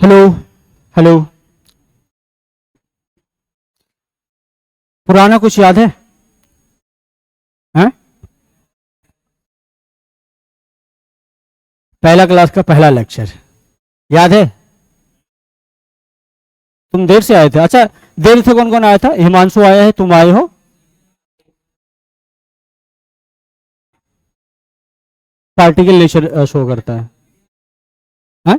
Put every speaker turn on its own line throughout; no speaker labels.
Hello. Hello. पुराना कुछ याद है? हैं? पहला क्लास का पहला लेक्चर याद है? तुम देर से आए थे? अच्छा, देर से कौन कौन आया था? हिमांशु आया है, तुम आए हो। पार्टिकल नेचर शो करता है। हैं?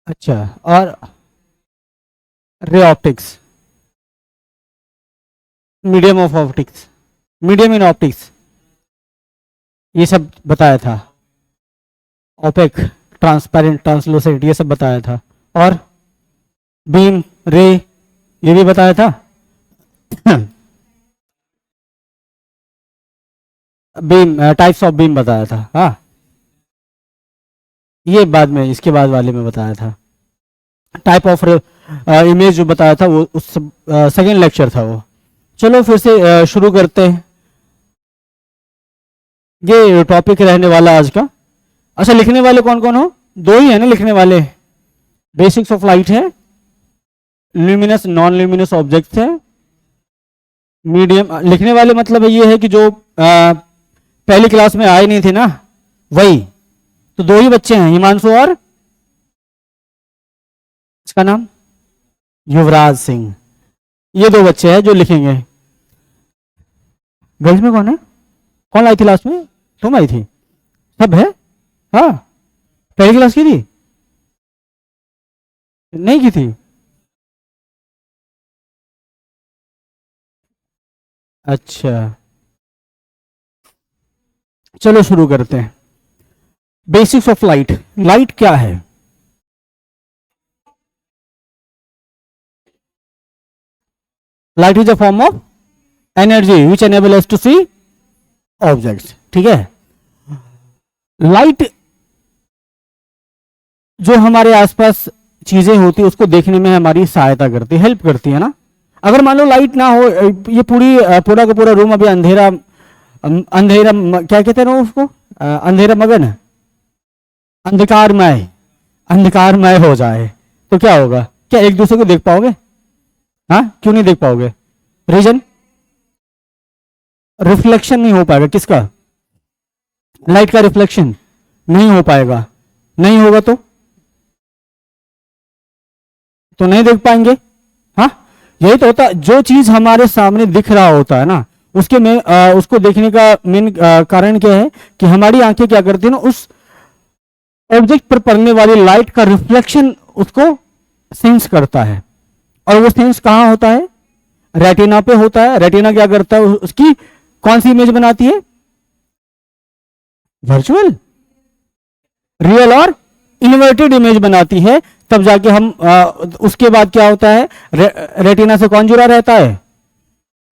अच्छा। और ray optics, medium of optics, medium in optics, ये सब बताया था। ओपेक, ट्रांसपेरेंट, ट्रांसलूसेंट, ये सब बताया था। और बीम, रे, ये भी बताया था। बीम, टाइप्स ऑफ बीम बताया था। हाँ, ये बाद में, इसके बाद वाले में बताया था। टाइप ऑफ इमेज जो बताया था वो उस सेकेंड लेक्चर था वो। चलो फिर से शुरू करते हैं। ये टॉपिक रहने वाला आज का। अच्छा, लिखने वाले कौन कौन हो? दो ही है ना लिखने वाले। बेसिक्स ऑफ लाइट है, ल्यूमिनस नॉन ल्यूमिनस ऑब्जेक्ट्स है, मीडियम। लिखने वाले मतलब ये है कि जो पहली क्लास में आए नहीं थे ना, वही। तो दो ही बच्चे हैं, हिमांशु और इसका नाम युवराज सिंह। ये दो बच्चे हैं जो लिखेंगे। गर्ल्स में कौन है? कौन आई थी लास्ट में? तुम आई थी? सब है? हाँ, पहली क्लास की थी? नहीं की थी? अच्छा, चलो शुरू करते हैं। Basics of light. लाइट क्या है? Light is a form of energy which enable us to see objects. ठीक है। लाइट जो हमारे आसपास चीजें होती है उसको देखने में हमारी सहायता करती है, हेल्प करती है ना। अगर मान लो लाइट ना हो, ये पूरा का पूरा रूम अभी अंधेरा, अंधेरा क्या कहते हैं ना उसको, अंधेरा मगन, अंधकारमय, अंधकारमय हो जाए तो क्या होगा? क्या एक दूसरे को देख पाओगे? हाँ, क्यों नहीं देख पाओगे? रीजन? रिफ्लेक्शन नहीं हो पाएगा। किसका? लाइट का रिफ्लेक्शन नहीं हो पाएगा। नहीं होगा तो नहीं देख पाएंगे। हाँ, यही तो होता। जो चीज हमारे सामने दिख रहा होता है ना, उसके में उसको देखने का मेन कारण क्या है कि हमारी आंखें क्या करती है ना, उस ऑब्जेक्ट पर पड़ने वाली लाइट का रिफ्लेक्शन उसको सेंस करता है। और वो सेंस कहाँ होता है? रेटिना पे होता है। रेटिना क्या करता है? उसकी कौन सी इमेज बनाती है? वर्चुअल, रियल और इन्वर्टेड इमेज बनाती है। तब जाके हम उसके बाद क्या होता है? रेटिना से कौन जुड़ा रहता है?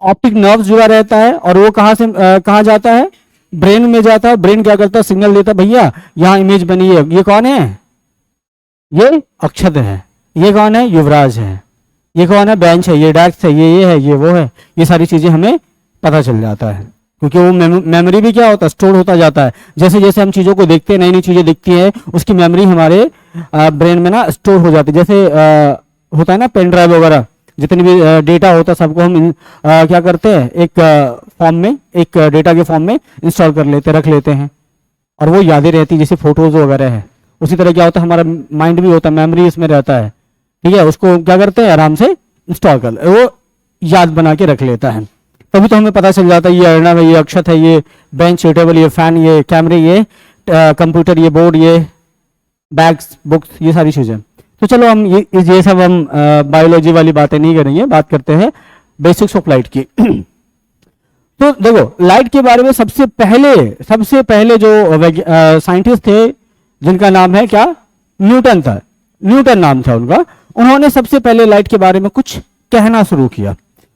ऑप्टिक नर्व जुड़ा रहता है। और वो कहां से कहां जाता है? ब्रेन में जाता है। ब्रेन क्या करता है? सिग्नल देता है, भैया यहां इमेज बनी है। ये कौन है? ये अक्षत है। ये कौन है? युवराज है। ये कौन है? बेंच है। ये डेस्क है। ये है, ये वो है। ये सारी चीजें हमें पता चल जाता है, क्योंकि वो मेमोरी भी क्या होता है? स्टोर होता जाता है। जैसे जैसे हम चीज़ों को देखते हैं, नई नई चीज़ें दिखती हैं, उसकी मेमोरी हमारे ब्रेन में ना स्टोर हो जाती है। जैसे होता है ना पेन ड्राइव वगैरह, जितनी भी डेटा होता है सबको हम क्या करते हैं? एक फॉर्म में, एक डेटा के फॉर्म में इंस्टॉल कर लेते, रख लेते हैं, और वो यादें रहती है जैसे फोटोज वगैरह है। उसी तरह क्या होता है? हमारा माइंड भी होता है, मेमोरी इसमें रहता है। ठीक है, उसको क्या करते हैं? आराम से इंस्टॉल कर, वो याद बना के रख लेता है। तभी तो हमें पता चल जाता है ये अर्णव है, ये अक्षत है, ये बेंच, ये टेबल, ये फैन, ये कैमरे, ये कंप्यूटर, ये बोर्ड, ये बैग्स, बुक्स, ये सारी चीजें। तो चलो हम ये सब हम बायोलॉजी वाली बातें नहीं करेंगे, बात करते हैं बेसिक्स ऑफ लाइट की। तो देखो, लाइट के बारे में सबसे पहले जो साइंटिस्ट थे, जिनका नाम है क्या? न्यूटन था। न्यूटन नाम था उनका। उन्होंने सबसे पहले लाइट के बारे में कुछ कहना शुरू किया,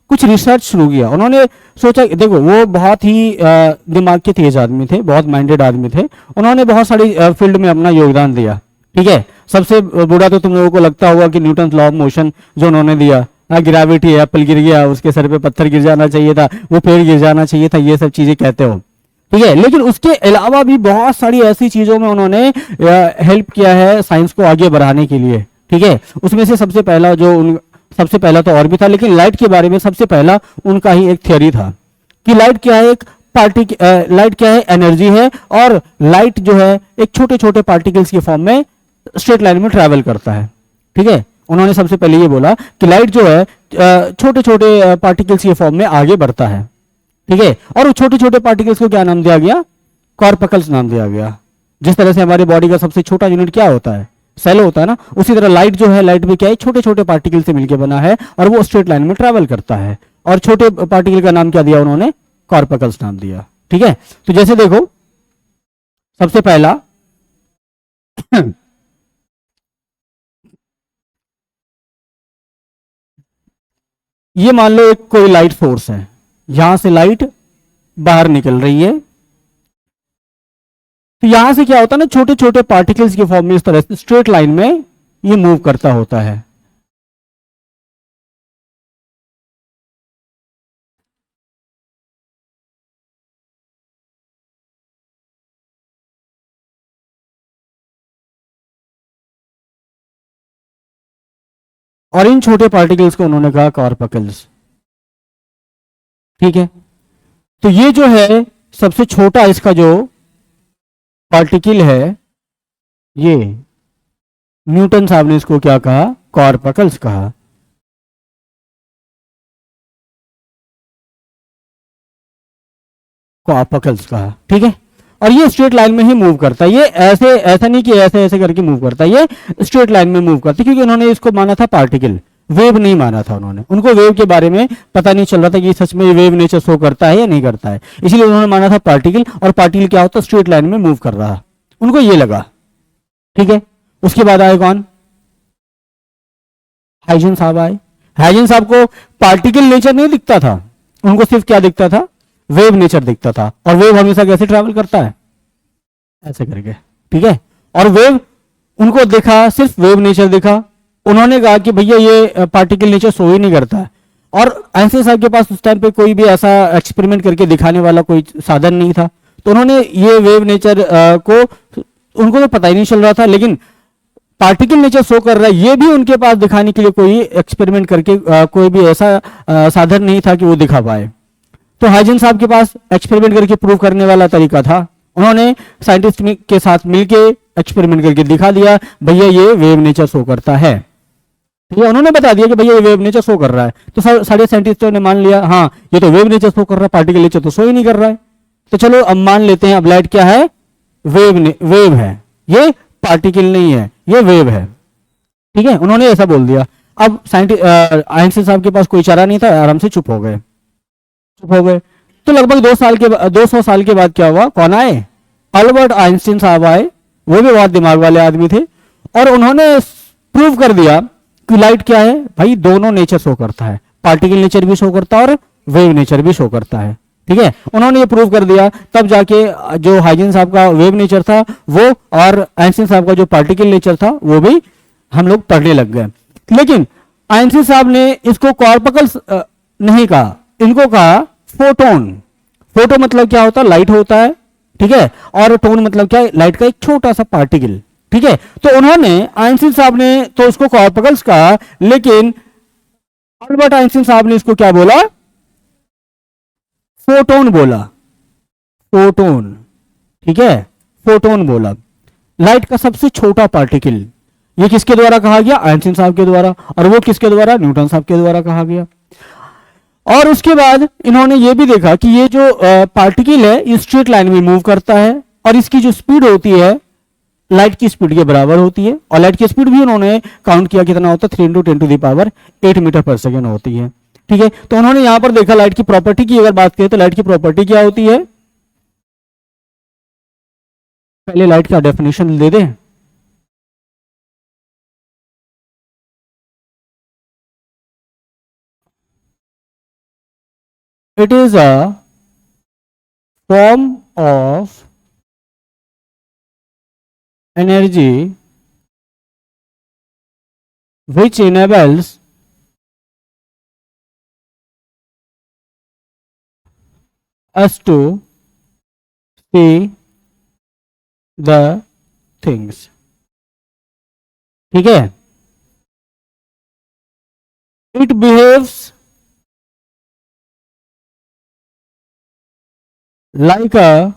कुछ रिसर्च शुरू किया। उन्होंने सोचा, देखो वो बहुत ही दिमाग के तेज आदमी थे, बहुत माइंडेड आदमी थे। उन्होंने बहुत सारी फील्ड में अपना योगदान दिया। ठीक है, सबसे बुरा तो तुम लोगों को लगता होगा कि न्यूटन लॉ ऑफ मोशन जो उन्होंने दिया, ग्रेविटी, एप्पल गिर गया, उसके सर पे पत्थर गिर जाना चाहिए था, वो पेड़ गिर जाना चाहिए था, ये सब चीजें कहते हो। ठीक है। लेकिन उसके अलावा भी बहुत सारी ऐसी चीजों में उन्होंने हेल्प किया है साइंस को आगे बढ़ाने के लिए। ठीक है, उसमें से सबसे पहला तो और भी था, लेकिन लाइट के बारे में सबसे पहला उनका ही एक थ्योरी था कि लाइट क्या है, एक लाइट क्या है, एनर्जी है, और लाइट जो है एक छोटे छोटे पार्टिकल्स के फॉर्म में स्ट्रेट लाइन में ट्रेवल करता है। ठीक है, उन्होंने सबसे पहले ये बोला कि लाइट जो है छोटे छोटे पार्टिकल्स के फॉर्म में आगे बढ़ता है। ठीक है, और छोटे छोटे पार्टिकल्स को क्या नाम दिया गया, कॉर्पकल्स नाम दिया गया। जिस तरह से हमारे बॉडी का सबसे छोटा यूनिट क्या होता है, सेल होता है ना, उसी तरह लाइट जो है, लाइट भी क्या है, छोटे छोटे पार्टिकल से मिलकर बना है और वो स्ट्रेट लाइन में ट्रेवल करता है। और छोटे पार्टिकल का नाम क्या दिया उन्होंने, कॉर्पकल्स नाम दिया। ठीक है, तो जैसे देखो सबसे पहला ये मान लो एक कोई लाइट सोर्स है, यहां से लाइट बाहर निकल रही है, तो यहां से क्या होता है ना, छोटे छोटे पार्टिकल्स के फॉर्म में इस तरह से स्ट्रेट लाइन में ये मूव करता होता है। और इन छोटे पार्टिकल्स को उन्होंने कहा कॉर्पकल्स। ठीक है, तो ये जो है सबसे छोटा इसका जो पार्टिकल है, ये न्यूटन साहब ने इसको क्या कहा, कॉर्पकल्स कहा। कॉर्पकल्स कहा। ठीक है, और ये स्ट्रेट लाइन में ही मूव करता है, ये ऐसे ऐसा नहीं कि ऐसे ऐसे करके मूव करता है, ये स्ट्रेट लाइन में मूव करता है, क्योंकि उन्होंने इसको माना था पार्टिकल, वेव नहीं माना था उन्होंने। उनको वेव के बारे में पता नहीं चल रहा था कि सच में वेव नेचर शो करता है या नहीं करता है, इसलिए उन्होंने माना था पार्टिकल, और पार्टिकल क्या होता है, स्ट्रेट लाइन में मूव कर रहा, उनको ये लगा। ठीक है, उसके बाद आए कौन, हाइजन साहब आए। हाइजन साहब को पार्टिकल नेचर नहीं दिखता था, उनको सिर्फ क्या दिखता था, वेव नेचर दिखता था। और वेव हमेशा कैसे ट्रैवल करता है, ऐसे करके। ठीक है, और वेव उनको देखा, सिर्फ वेव नेचर देखा, उन्होंने कहा कि भैया ये पार्टिकल नेचर शो ही नहीं करता है। और आइंस्टाइन साहब के पास उस टाइम पे कोई भी ऐसा एक्सपेरिमेंट करके दिखाने वाला कोई साधन नहीं था, तो उन्होंने ये वेव नेचर को, उनको तो पता ही नहीं चल रहा था, लेकिन पार्टिकल नेचर शो कर रहा है ये भी उनके पास दिखाने के लिए कोई एक्सपेरिमेंट करके कोई भी ऐसा साधन नहीं था कि वो दिखा पाए। तो हाइजन साहब के पास एक्सपेरिमेंट करके प्रूव करने वाला तरीका था, उन्होंने साइंटिस्ट के साथ मिलके एक्सपेरिमेंट करके दिखा दिया, भैया ये वेव नेचर शो करता है। ठीक है, उन्होंने बता दिया कि भैया ये वेव नेचर शो कर रहा है, तो सारे साइंटिस्टों ने मान लिया, हाँ ये तो वेव नेचर शो कर रहा है, पार्टिकल नेचर तो शो ही नहीं कर रहा है। तो चलो अब मान लेते हैं, अब लाइट क्या है, वेव है, ये पार्टिकल नहीं है, ये वेव है। ठीक है, उन्होंने ऐसा बोल दिया। अब साइंटिस्ट आइंस्टाइन साहब के पास कोई चारा नहीं था, आराम से चुप हो गए, चुप हो गए। तो लगभग 200 साल के बाद क्या हुआ, कौन आए, अल्बर्ट आइंस्टीन साहब आए। वो भी बहुत दिमाग वाले आदमी थे, और उन्होंने प्रूव कर दिया कि लाइट क्या है भाई, दोनों नेचर शो करता है, पार्टिकल नेचर भी शो करता है और वेव नेचर भी शो करता है। ठीक है, उन्होंने ये प्रूव कर दिया, तब जाके जो हाइजन साहब का वेव नेचर था वो, और आइंस्टीन साहब का जो पार्टिकल नेचर था वो भी हम लोग पढ़ने लग गए। लेकिन आइंस्टीन साहब ने इसको कॉर्पकल्स नहीं कहा, इनको कहा फोटोन। फोटो मतलब क्या होता है, लाइट होता है। ठीक है, और टोन मतलब क्या है, लाइट का एक छोटा सा पार्टिकल। ठीक है, तो उन्होंने, आइंस्टीन साहब ने तो उसको कॉर्पकल्स कहा, लेकिन अल्बर्ट आइंस्टीन साहब ने इसको क्या बोला, फोटोन बोला, फोटोन। ठीक है, फोटोन बोला, लाइट का सबसे छोटा पार्टिकल। ये किसके द्वारा कहा गया, आइंस्टीन साहब के द्वारा, और वो किसके द्वारा, न्यूटन साहब के द्वारा कहा गया। और उसके बाद इन्होंने ये भी देखा कि ये जो पार्टिकल है ये स्ट्रेट लाइन में मूव करता है, और इसकी जो स्पीड होती है लाइट की स्पीड के बराबर होती है, और लाइट की स्पीड भी उन्होंने काउंट किया कितना होता है, 3 × 10⁸ मीटर पर सेकेंड होती है। ठीक है, तो उन्होंने यहां पर देखा लाइट की प्रॉपर्टी की अगर बात करें तो लाइट की प्रॉपर्टी क्या होती है, पहले लाइट का डेफिनेशन दे दें। It is a form of energy which enables us to see the things. ठीक है, it behaves like a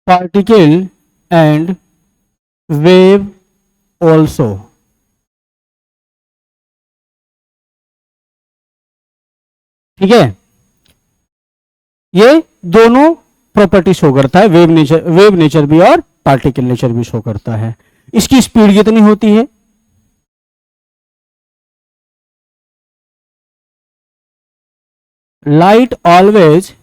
particle and wave also. ठीक है, ये दोनों प्रॉपर्टी शो करता है, वेव नेचर भी और पार्टिकल नेचर भी शो करता है। इसकी स्पीड कितनी होती है? Light always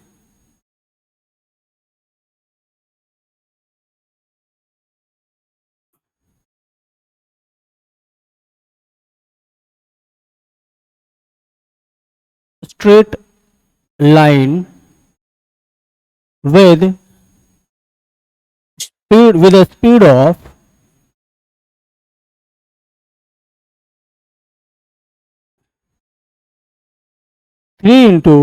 straight line with a speed of 3 into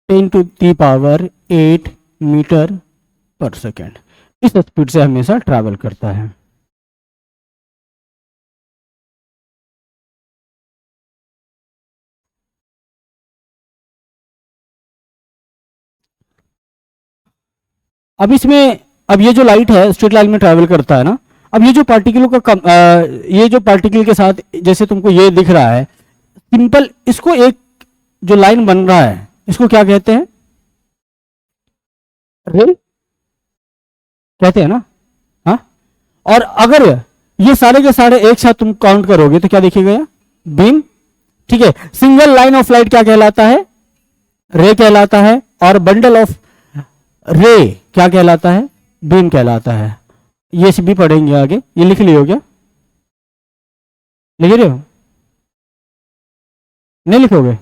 10 to the power 8 metre पर सेकेंड, इस स्पीड से हमेशा ट्रैवल करता है। अब इसमें, अब ये जो लाइट है स्ट्रेट लाइन में ट्रैवल करता है ना, अब ये जो पार्टिकलों का ये जो पार्टिकल के साथ जैसे तुमको ये दिख रहा है सिंपल, इसको एक जो लाइन बन रहा है इसको क्या कहते हैं? रे कहते हैं ना, हाँ। और अगर ये सारे के सारे एक साथ तुम काउंट करोगे तो क्या दिखेगा? बीम। ठीक है, सिंगल लाइन ऑफ लाइट क्या कहलाता है? रे कहलाता है। और बंडल ऑफ रे क्या कहलाता है? बीम कहलाता है। ये भी पढ़ेंगे आगे। ये लिख लियो क्या? लिख रहे हो? नहीं लिखोगे?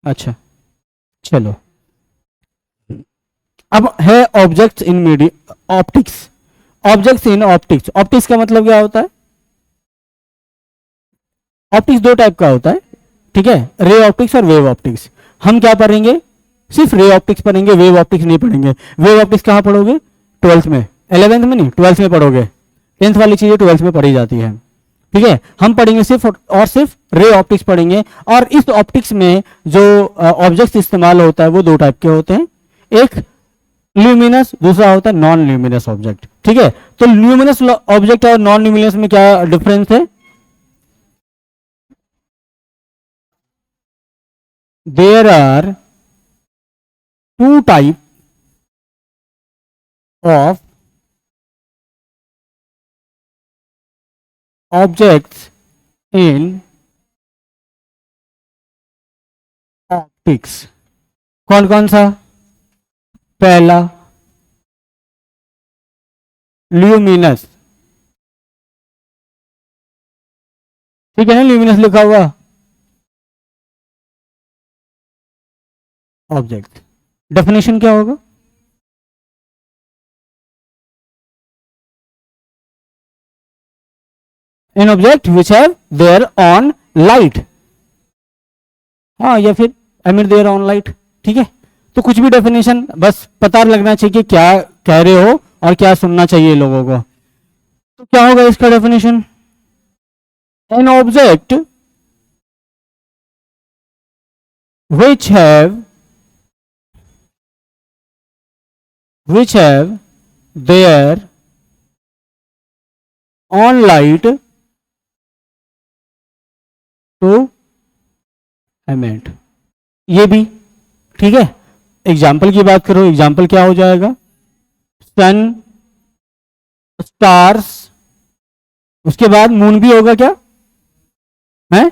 अच्छा चलो, अब है objects in media optics. Objects in optics, optics का मतलब क्या होता है? ऑप्टिक्स दो टाइप का होता है, ठीक है, रे ऑप्टिक्स और वेव ऑप्टिक्स। हम क्या पढ़ेंगे? सिर्फ रे ऑप्टिक्स पढ़ेंगे, वेव ऑप्टिक्स नहीं पढ़ेंगे। वेव ऑप्टिक्स कहाँ पढ़ोगे? 12th में, 11th में नहीं, 12th में पढ़ोगे। 10th वाली चीजें 12th में पढ़ी जाती है, ठीक है। हम पढ़ेंगे सिर्फ और सिर्फ रे ऑप्टिक्स पढ़ेंगे। और इस ऑप्टिक्स में जो ऑब्जेक्ट इस्तेमाल होता है वो दो टाइप के होते हैं, एक ल्यूमिनस, दूसरा होता है नॉन ल्यूमिनस ऑब्जेक्ट, ठीक है। तो ल्यूमिनस ऑब्जेक्ट और नॉन ल्यूमिनस में क्या डिफरेंस है? There are two type of objects in optics। कौन कौन सा? पहला ल्यूमिनस, ठीक है ना, ल्यूमिनस लिखा हुआ ऑब्जेक्ट। डेफिनेशन क्या होगा? an object which have their own light, हाँ, या फिर emit their own light, ठीक है। तो कुछ भी डेफिनेशन बस पता लगना चाहिए कि क्या कह रहे हो और क्या सुनना चाहिए लोगों को। तो क्या होगा इसका definition? an object which have their own light to emit, ये भी ठीक है। एग्जाम्पल की बात करो, एग्जाम्पल क्या हो जाएगा? सन, स्टार्स, उसके बाद मून भी होगा क्या? है,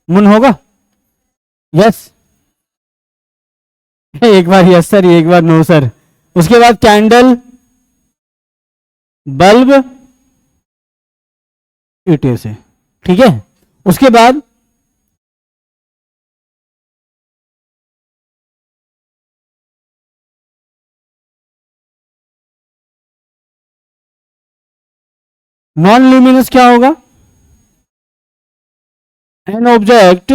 मून होगा? यस, एक बार यस सर, एक बार नो सर। उसके बाद कैंडल, बल्ब, ईटे से, ठीक है। उसके बाद नॉन ल्यूमिनस क्या होगा? An object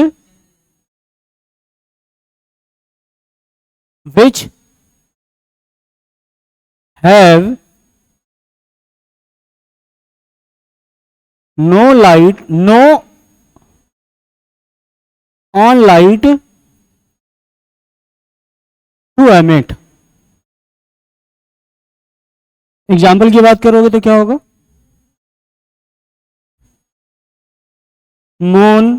which have no light, no on light to emit. Example की बात करोगे तो क्या होगा? मून,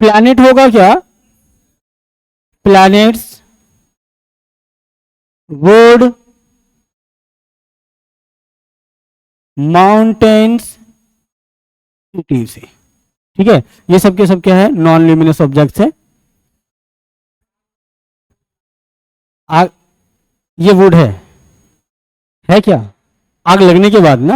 प्लैनेट होगा क्या? Planets, would, mountains, cities. ठीक है, ये सब के सब क्या है? नॉन ल्यूमिनस ऑब्जेक्ट्स है. ये वुड है क्या? आग लगने के बाद ना.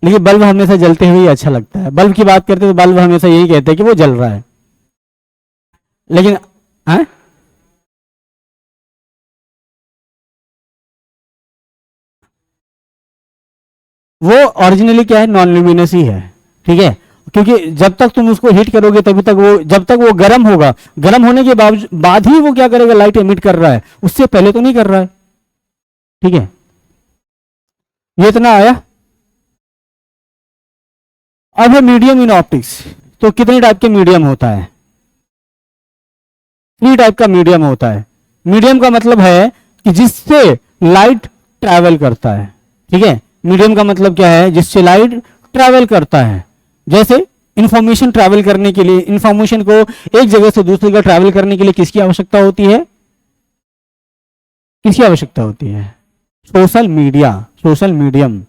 लेकिन बल्ब हमेशा जलते हुए ही अच्छा लगता है. बल्ब की बात करते तो बल्ब हमेशा यही कहते हैं कि वो जल रहा है. लेकिन है? वो ओरिजिनली क्या है? नॉन ल्यूमिनस ही है. ठीक है, क्योंकि जब तक तुम उसको हीट करोगे तभी तक वो, जब तक वो गर्म होगा, गर्म होने के बाद ही वो क्या करेगा? लाइट एमिट कर रहा है, उससे पहले तो नहीं कर रहा है. ठीक है, ये इतना आया. अब है मीडियम इन ऑप्टिक्स. तो कितने टाइप के मीडियम होता है? 3 टाइप का मीडियम होता है. मीडियम का मतलब है कि जिससे लाइट ट्रैवल करता है. ठीक है, मीडियम का मतलब क्या है? जिससे लाइट ट्रैवल करता है. जैसे इंफॉर्मेशन ट्रैवल करने के लिए, इंफॉर्मेशन को एक जगह से दूसरी जगह ट्रैवल करने के लिए किसकी आवश्यकता होती है? किसकी आवश्यकता होती है? Social media, social medium.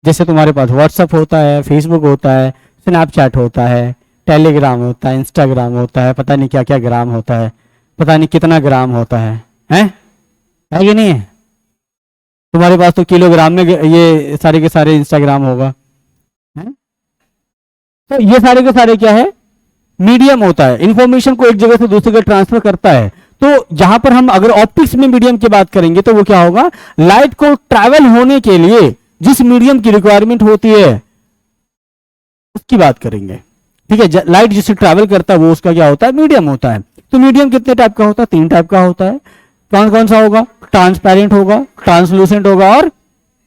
जैसे तुम्हारे पास व्हाट्सएप होता है, फेसबुक होता है, स्नैपचैट होता है, टेलीग्राम होता है, इंस्टाग्राम होता है, पता नहीं क्या क्या ग्राम होता है, पता नहीं कितना ग्राम होता है कि नहीं है? तुम्हारे पास तो किलोग्राम में ये सारे के सारे इंस्टाग्राम होगा. है? तो ये सारे के सारे क्या है? मीडियम होता है. इंफॉर्मेशन को एक जगह से दूसरी जगह ट्रांसफर करता है. तो जहां पर हम अगर ऑप्टिक्स में मीडियम की बात करेंगे तो वो क्या होगा? लाइट को ट्रैवल होने के लिए जिस मीडियम की रिक्वायरमेंट होती है उसकी बात करेंगे. ठीक है, लाइट जिससे ट्रैवल करता है वो उसका क्या होता है? मीडियम होता है. तो मीडियम कितने टाइप का होता है? 3 टाइप का होता है. कौन कौन सा होगा? ट्रांसपेरेंट होगा, ट्रांसलूसेंट होगा और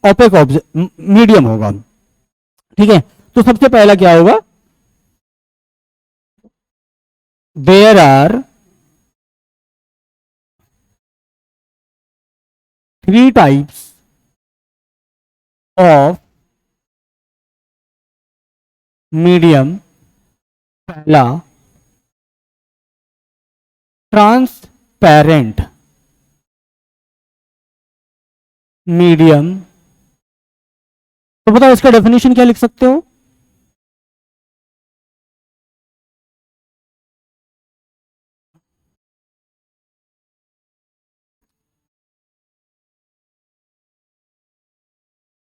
ओपेक मीडियम होगा. ठीक है, तो सबसे पहला क्या होगा? There are 3 types of medium. पहला ट्रांसपेरेंट मीडियम. तो बताओ इसका डेफिनेशन क्या लिख सकते हो?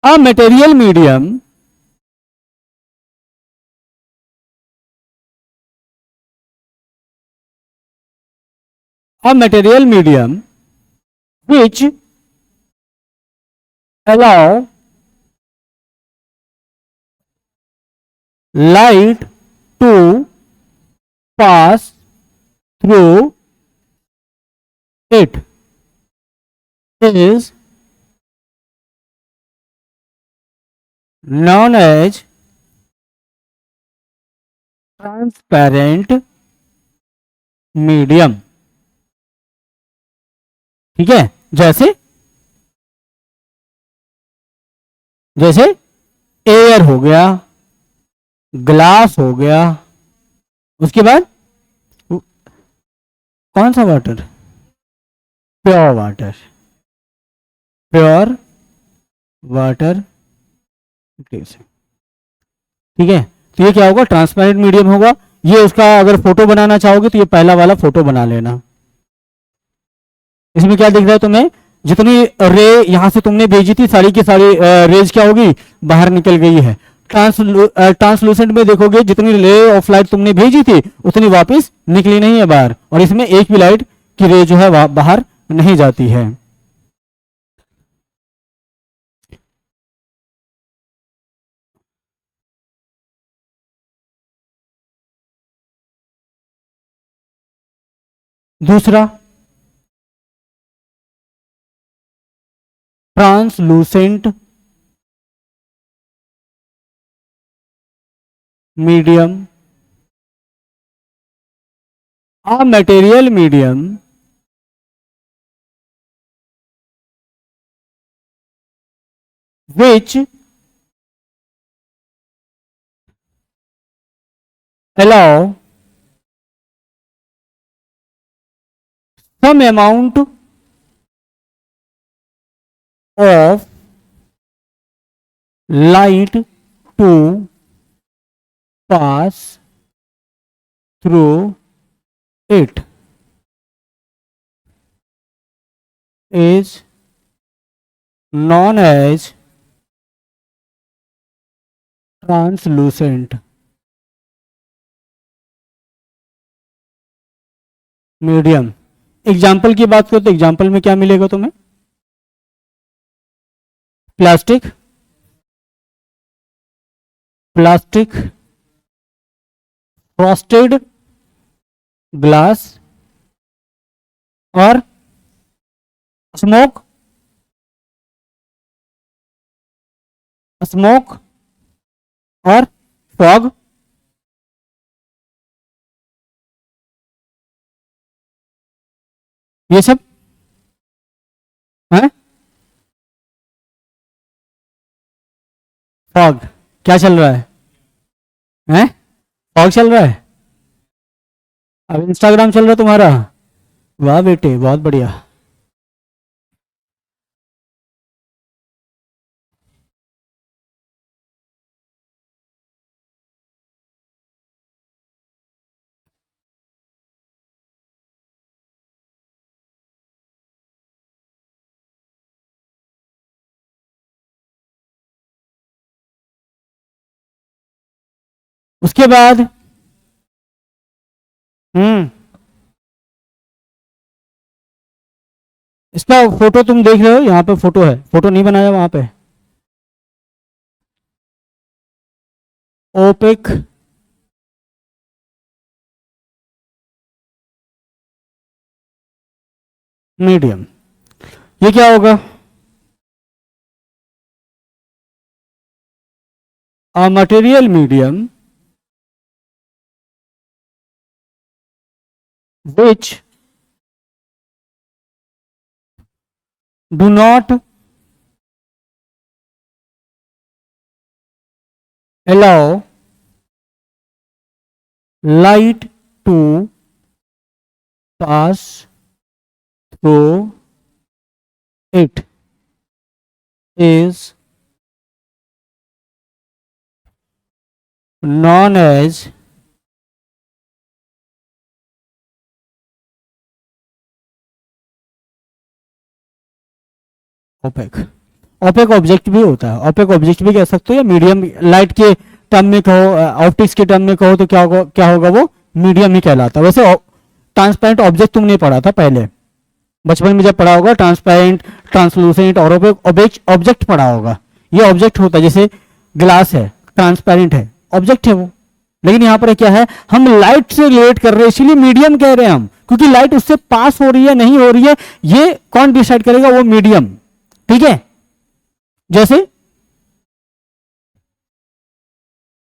A material medium which allow light to pass through it is known as transparent medium. ठीक है, जैसे जैसे एयर हो गया, ग्लास हो गया, उसके बाद कौन सा water? Pure water. Pure water. ठीक है, तो ये क्या होगा? ट्रांसपेरेंट मीडियम होगा. ये उसका अगर फोटो बनाना चाहोगे तो ये पहला वाला फोटो बना लेना. इसमें क्या दिख रहा है तुम्हें? जितनी रे यहां से तुमने भेजी थी सारी की सारी रेज क्या होगी? बाहर निकल गई है. ट्रांसलूसेंट में देखोगे जितनी रे ऑफ लाइट तुमने भेजी थी उतनी वापस निकली नहीं है बाहर, और इसमें एक भी लाइट की रे जो है बाहर नहीं जाती है. दूसरा translucent medium, a material medium which allow some amount of light to pass through it is known as translucent medium. Example की बात करो तो एग्जाम्पल में क्या मिलेगा तुम्हें? प्लास्टिक, प्लास्टिक, फ्रॉस्टेड ग्लास और स्मोक, स्मोक और फॉग। ये सब है। फॉग क्या चल रहा है? हैं? फॉग चल रहा है। अब इंस्टाग्राम चल रहा है तुम्हारा? वाह बेटे, बहुत बढ़िया। उसके बाद इसका फोटो तुम देख रहे हो, यहाँ पे फोटो है, फोटो नहीं बनाया वहां पे। ओपेक मीडियम, ये क्या होगा? A material medium which do not allow light to pass through it is known as opaque. Opaque object भी होता है, ओपेक ऑब्जेक्ट भी कह सकते हो, या मीडियम लाइट के टर्म में कहो, ऑप्टिक्स के टर्म में कहो तो क्या होगा वो मीडियम ही कहलाता है। वैसे ट्रांसपेरेंट ऑब्जेक्ट तुमने पढ़ा था पहले बचपन में, जब पढ़ा होगा ट्रांसपेरेंट, ट्रांसलूसेंट और ऑब्जेक्ट पढ़ा होगा। ये ऑब्जेक्ट होता है, जैसे ग्लास है ट्रांसपेरेंट है, ऑब्जेक्ट है वो। लेकिन यहां पर क्या है, हम लाइट से रिलेट कर रहे हैं इसीलिए मीडियम कह रहे हैं हम, क्योंकि लाइट उससे पास हो रही है नहीं हो रही है ये कौन डिसाइड करेगा? वो मीडियम। ठीक है, जैसे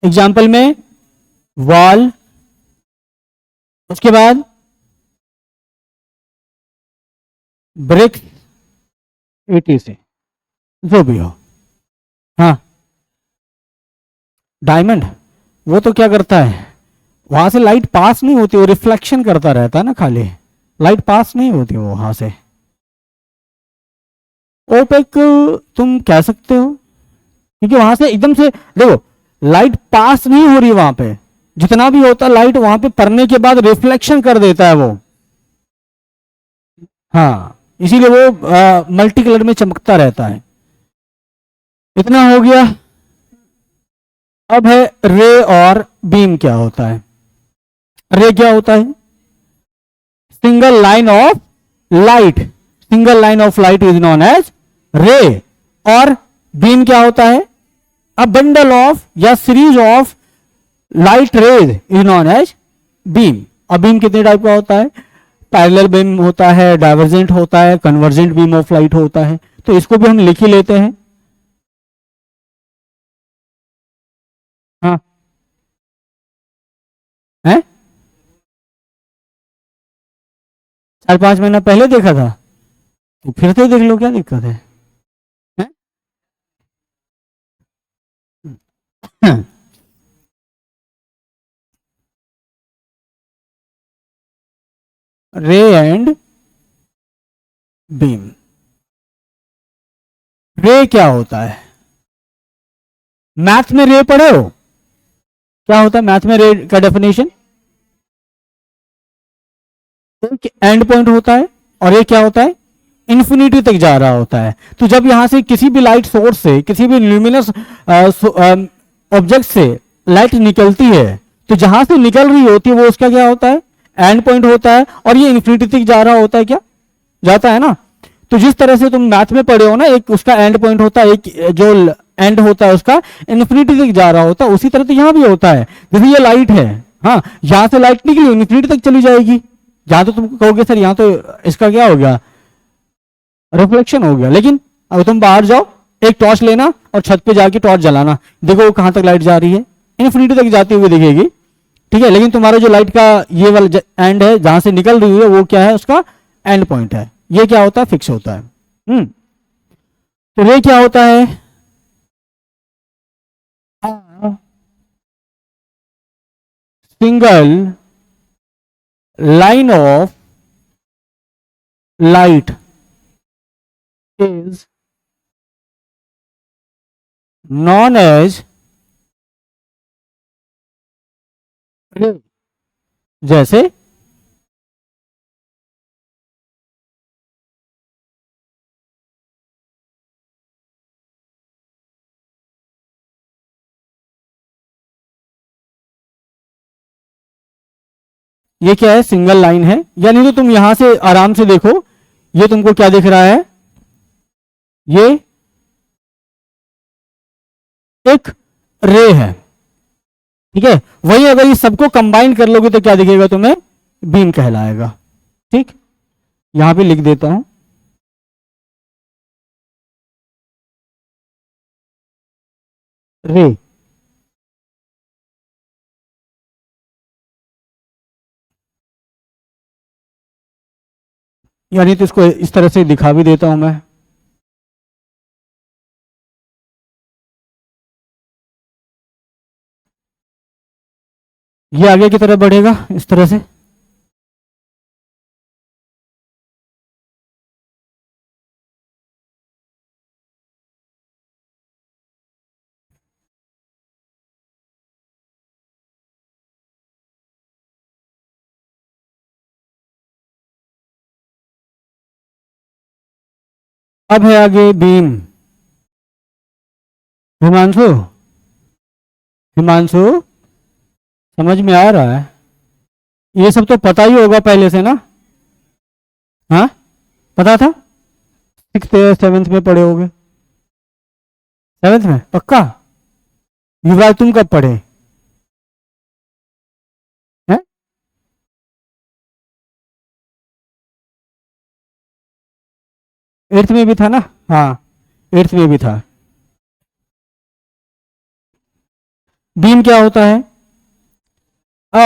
एग्जाम्पल में वॉल, उसके बाद ब्रिक, ईटी से, जो भी हो। हाँ, डायमंड, वो तो क्या करता है, वहां से लाइट पास नहीं होती, वो रिफ्लेक्शन करता रहता है ना, खाली लाइट पास नहीं होती वो वहां से। ओपेक तुम कह सकते हो क्योंकि वहां से एकदम से देखो लाइट पास नहीं हो रही वहां पे, जितना भी होता है लाइट वहां पे पड़ने के बाद रिफ्लेक्शन कर देता है वो। हाँ, इसीलिए वो मल्टी कलर में चमकता रहता है। इतना हो गया। अब है रे और बीम। क्या होता है रे? क्या होता है? Single line of light, single line of light is known as ray. और बीम क्या होता है? अ बंडल ऑफ या series of light rays is known as beam. और बीम कितने टाइप का होता है? पैरेलल बीम होता है, डाइवर्जेंट होता है, कन्वर्जेंट बीम ऑफ लाइट होता है। तो इसको भी हम लिख ही लेते हैं। हाँ है, 4-5 महीना पहले देखा था तो फिर से देख लो, क्या दिक्कत है, हैं? रे एंड बीम। रे क्या होता है? मैथ्स में रे पढ़े हो? क्या होता है मैथ में रे का डेफिनेशन? एक एंड पॉइंट होता है और ये क्या होता है, इन्फिनिटी तक जा रहा होता है। तो जब यहां से किसी भी लाइट सोर्स से, किसी भी ल्यूमिनस ऑब्जेक्ट से लाइट निकलती है, तो जहां से निकल रही होती है वो उसका क्या होता है, एंड पॉइंट होता है, और ये इन्फिनिटी तक जा रहा होता है, क्या जाता है ना। तो जिस तरह से तुम मैथ में पढ़े हो ना, एक उसका एंड पॉइंट होता है, एक जो एंड होता है उसका इन्फिनिटी तक जा रहा होता है, उसी तरह तो यहाँ भी होता है। जैसे ये लाइट है, हाँ, यहां से लाइट निकली इन्फिनिटी तक चली जाएगी। जहां तो तुम कहोगे सर यहाँ तो इसका क्या हो गया, रिफ्लेक्शन हो गया, लेकिन अब तुम बाहर जाओ, एक टॉर्च लेना और छत पे जाके टॉर्च जलाना, देखो वो कहां तक लाइट जा रही है, इन्फिनिटी तक जाती हुई दिखेगी। ठीक है, लेकिन तुम्हारा जो लाइट का ये वाला एंड है जहां से निकल रही है वो क्या है, उसका एंड पॉइंट है। ये क्या होता है, फिक्स होता है। तो रे क्या होता है, single line of light is known as ray. जैसे ये क्या है, सिंगल लाइन है, यानी तो तुम यहां से आराम से देखो, ये तुमको क्या दिख रहा है, ये एक रे है। ठीक है, वही अगर ये सबको कंबाइन कर लोगे तो क्या दिखेगा तुम्हें, बीम कहलाएगा। ठीक, यहां पे लिख देता हूं, रे। यानी तो इसको इस तरह से दिखा भी देता हूं मैं, ये आगे की तरफ बढ़ेगा इस तरह से। अब है आगे बीम। हिमांशु, हिमांशु, समझ में आ रहा है? ये सब तो पता ही होगा पहले से ना? हाँ, पता था, 6th 7th में पढ़े होगे, 7th में पक्का। युवराज तुम कब पढ़े हैं? 8th में भी था ना? हाँ, 8th में भी था। बीम क्या होता है, अ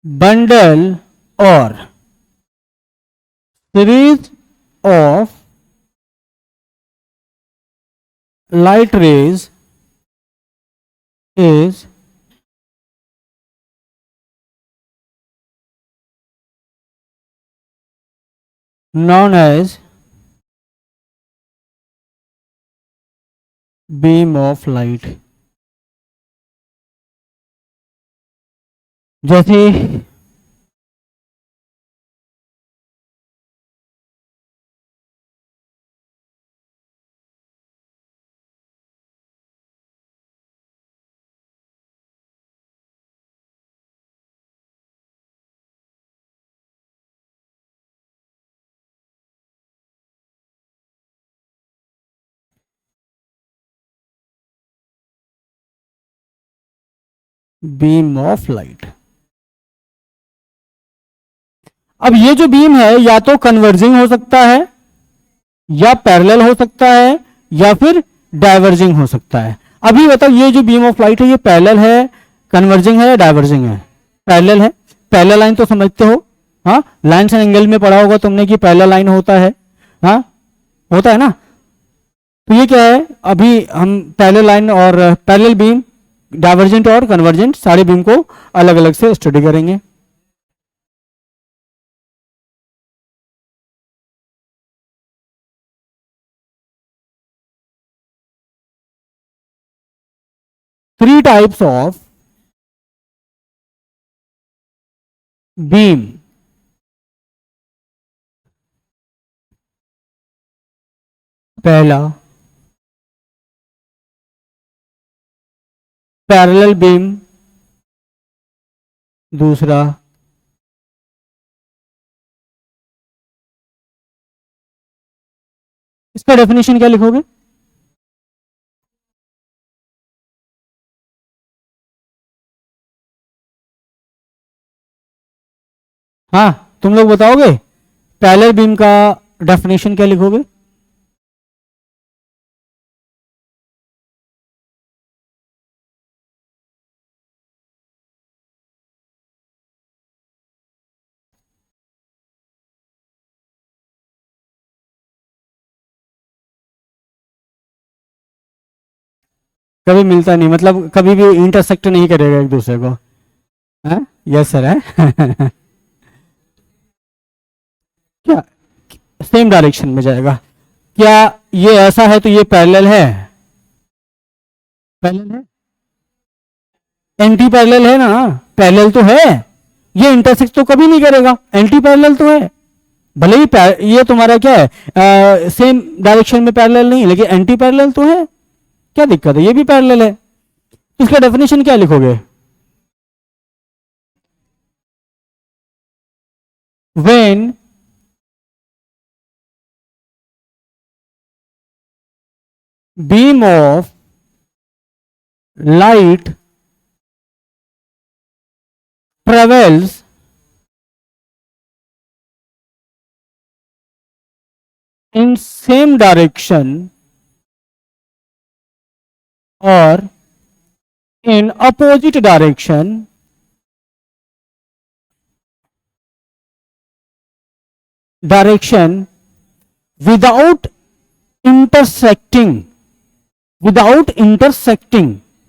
बंडल और series of light rays is known as beam of light। जैसे beam of light, अब ये जो बीम है या तो कन्वर्जिंग हो सकता है, या पैरेलल हो सकता है, या फिर डाइवर्जिंग हो सकता है। अभी बताओ ये जो बीम ऑफ लाइट है ये पैरेलल है, कन्वर्जिंग है या डाइवर्जिंग है? पैरेलल है। पैरेलल लाइन तो समझते हो, हाँ, लाइन्स एंड एंगल में पढ़ा होगा तुमने कि पैरेलल लाइन होता है, हाँ, होता है ना। तो ये क्या है, अभी हम पैरेलल लाइन और पैरेलल बीम, डाइवर्जेंट और कन्वर्जेंट सारे बीम को अलग अलग से स्टडी करेंगे। Three types of beam. पहला पैरेलल बीम, दूसरा इसका डेफिनेशन क्या लिखोगे? हाँ, तुम लोग बताओगे पैरेलल बीम का डेफिनेशन क्या लिखोगे? कभी मिलता नहीं, मतलब कभी भी इंटरसेक्ट नहीं करेगा एक दूसरे को। हाँ, यस सर है। क्या सेम डायरेक्शन में जाएगा? क्या ये ऐसा है तो ये पैरेलल है? पैरेलल है, एंटी पैरेलल है ना, पैरेलल तो है। ये इंटरसेक्ट तो कभी नहीं करेगा, एंटी पैरेलल तो है। भले ही ये तुम्हारा क्या है, सेम डायरेक्शन में पैरेलल नहीं, लेकिन एंटी पैरेलल तो है। क्या दिक्कत है, ये भी पैरेलल है। इसका डेफिनेशन क्या लिखोगे? When beam of light travels in same direction or in opposite direction, without intersecting,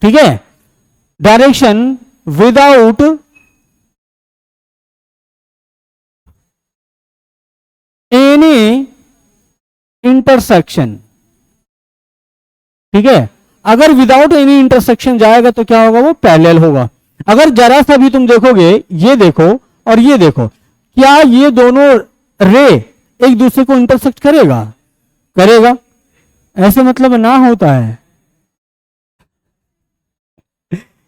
ठीक है, डायरेक्शन विदाउट एनी इंटरसेक्शन, ठीक है। अगर विदाउट एनी इंटरसेक्शन जाएगा तो क्या होगा, वो पैरेलल होगा। अगर जरा सा भी तुम देखोगे, ये देखो और ये देखो, क्या ये दोनों रे एक दूसरे को इंटरसेक्ट करेगा? करेगा। ऐसे मतलब ना होता है,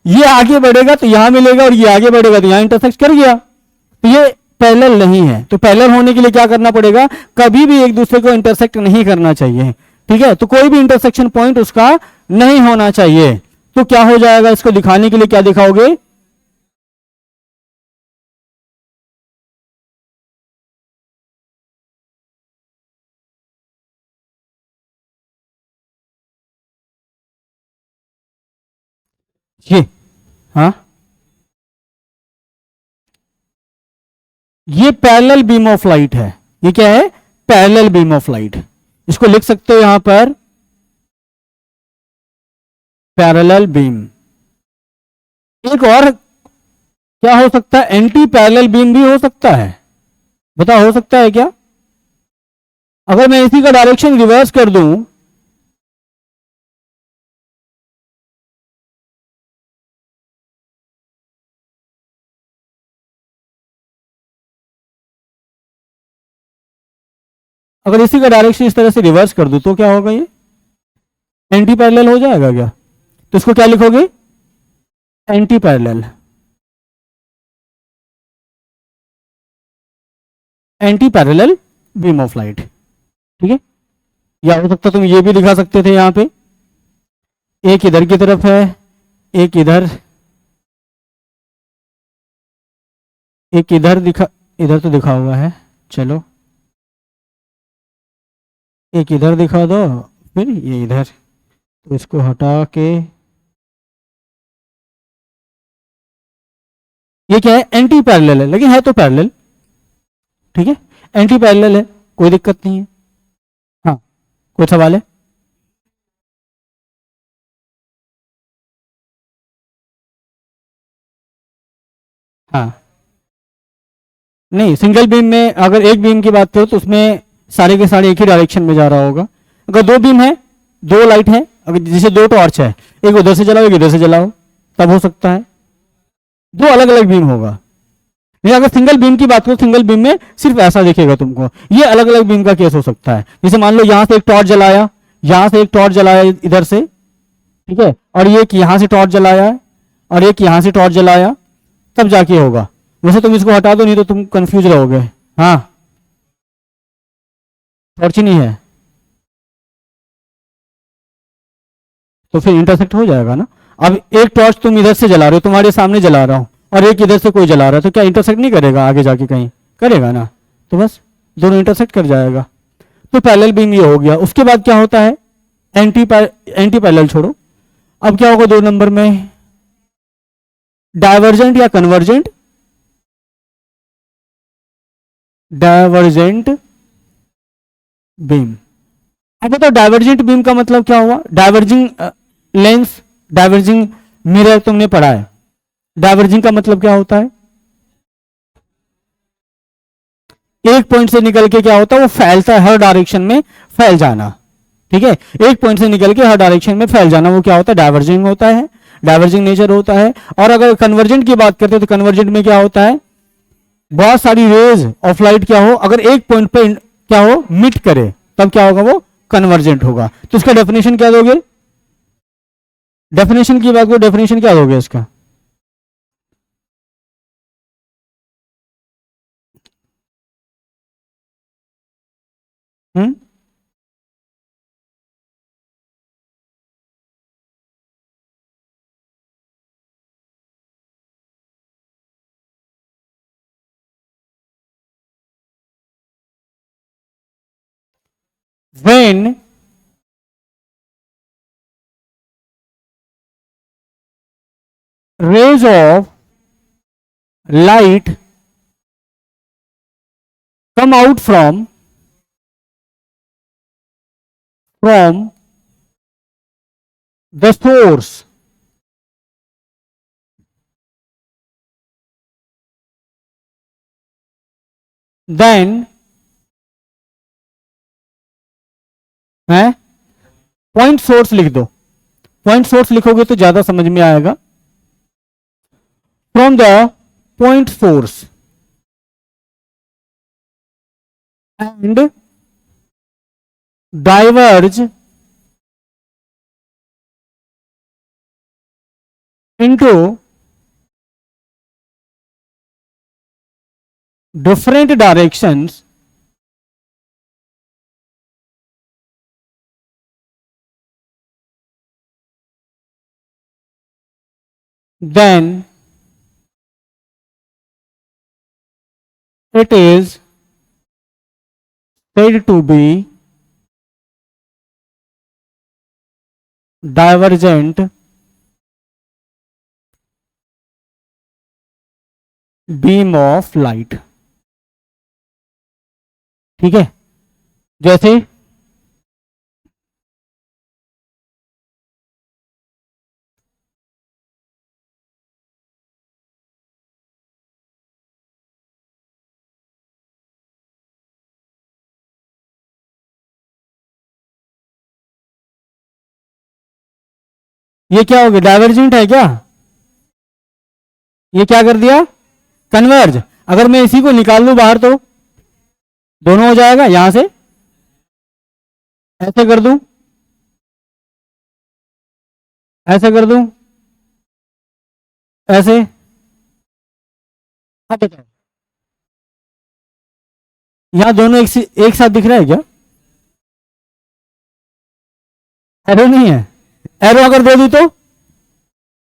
ये आगे बढ़ेगा तो यहां मिलेगा और ये आगे बढ़ेगा तो यहां इंटरसेक्ट कर गया, तो ये पैरेलल नहीं है। तो पैरेलल होने के लिए क्या करना पड़ेगा, कभी भी एक दूसरे को इंटरसेक्ट नहीं करना चाहिए, ठीक है। तो कोई भी इंटरसेक्शन पॉइंट उसका नहीं होना चाहिए। तो क्या हो जाएगा, इसको दिखाने के लिए क्या दिखाओगे? ये, हाँ, ये पैरेलल बीम ऑफ लाइट है। ये क्या है, पैरेलल बीम ऑफ लाइट। इसको लिख सकते हो यहां पर पैरेलल बीम। एक और क्या हो सकता है, एंटी पैरेलल बीम भी हो सकता है। बताओ, हो सकता है क्या? अगर मैं इसी का डायरेक्शन रिवर्स कर दूं, अगर इसी का डायरेक्शन इस तरह से रिवर्स कर दूं तो क्या होगा, ये एंटी पैरेलल हो जाएगा क्या? तो इसको क्या लिखोगे, anti parallel, anti parallel beam of light, ठीक है। या हो सकता तुम ये भी दिखा सकते थे, यहां पे एक इधर की तरफ है, एक इधर, एक इधर दिखा, इधर तो दिखा हुआ है, चलो एक इधर दिखा दो, फिर ये इधर, तो इसको हटा के ये क्या है, एंटी पैरेलल है, लेकिन है तो पैरेलल, ठीक है, एंटी पैरेलल है, कोई दिक्कत नहीं है। हाँ, कोई सवाल है? हाँ, नहीं, सिंगल बीम में अगर एक बीम की बात करो तो उसमें सारे के सारे एक ही डायरेक्शन में जा रहा होगा। अगर दो बीम है, दो लाइट है, अगर जैसे दो टॉर्च है, एक उधर से जलाओ एक इधर से जलाओ, तब हो सकता है, दो अलग अलग बीम होगा। नहीं, अगर सिंगल बीम की बात करो, सिंगल बीम में सिर्फ ऐसा दिखेगा तुमको, ये अलग अलग बीम का केस हो सकता है। जैसे मान लो यहां से एक टॉर्च जलाया, यहां से एक टॉर्च जलाया इधर से, ठीक है, और ये यहां से टॉर्च जलाया है, और एक यहां से टॉर्च जलाया, तब जाके होगा। वैसे तुम इसको हटा दो, नहीं तो तुम कंफ्यूज रहोगे। हाँ, टॉर्च ही नहीं है तो फिर इंटरसेक्ट हो जाएगा ना। अब एक टॉर्च तुम इधर से जला रहे हो, तुम्हारे सामने जला रहा हूं, और एक इधर से कोई जला रहा है, तो क्या इंटरसेक्ट नहीं करेगा आगे जाके कहीं? करेगा ना, तो बस दोनों इंटरसेक्ट कर जाएगा। तो पैरेलल बीम ये हो गया। उसके बाद क्या होता है, एंटी पैरेलल छोड़ो, अब क्या होगा 2 नंबर में, डाइवर्जेंट या कन्वर्जेंट? Divergent beam. अब बताओ डाइवर्जेंट बीम का मतलब क्या हुआ? डाइवर्जिंग लेंस, डाइवर्जिंग मिरर तुमने पढ़ा है। डाइवर्जिंग का मतलब क्या होता है? एक पॉइंट से निकल के क्या होता है, वो फैलता है, हर डायरेक्शन में फैल जाना, ठीक है, एक पॉइंट से निकल के हर डायरेक्शन में फैल जाना, वो क्या होता है? डाइवर्जिंग होता है, डाइवर्जिंग नेचर होता है। और अगर कन्वर्जेंट की बात करते हैं तो कन्वर्जेंट में क्या होता है, बहुत सारी रेज ऑफ लाइट क्या हो, अगर एक पॉइंट पे क्या हो, मिट करे, तब क्या होगा, वो कन्वर्जेंट होगा। तो इसका डेफिनेशन क्या दोगे? डेफिनेशन की बात करो, डेफिनेशन क्या दोगे इसका? हम्म, when rays of light come out from the source, then है, पॉइंट सोर्स लिख दो, पॉइंट सोर्स लिखोगे तो ज्यादा समझ में आएगा। From the point source and diverge into different directions then it is said to be divergent beam of light। ठीक है, जैसे ये क्या हो गया, डाइवर्जेंट है क्या? ये क्या कर दिया, कन्वर्ज। अगर मैं इसी को निकाल लूं बाहर तो दोनों हो जाएगा, यहां से ऐसे कर दूं, ऐसे कर दूं, ऐसे। हाँ बताओ, यहां दोनों एक साथ दिख रहा है क्या? एरो नहीं है, एरो अगर दे दूं तो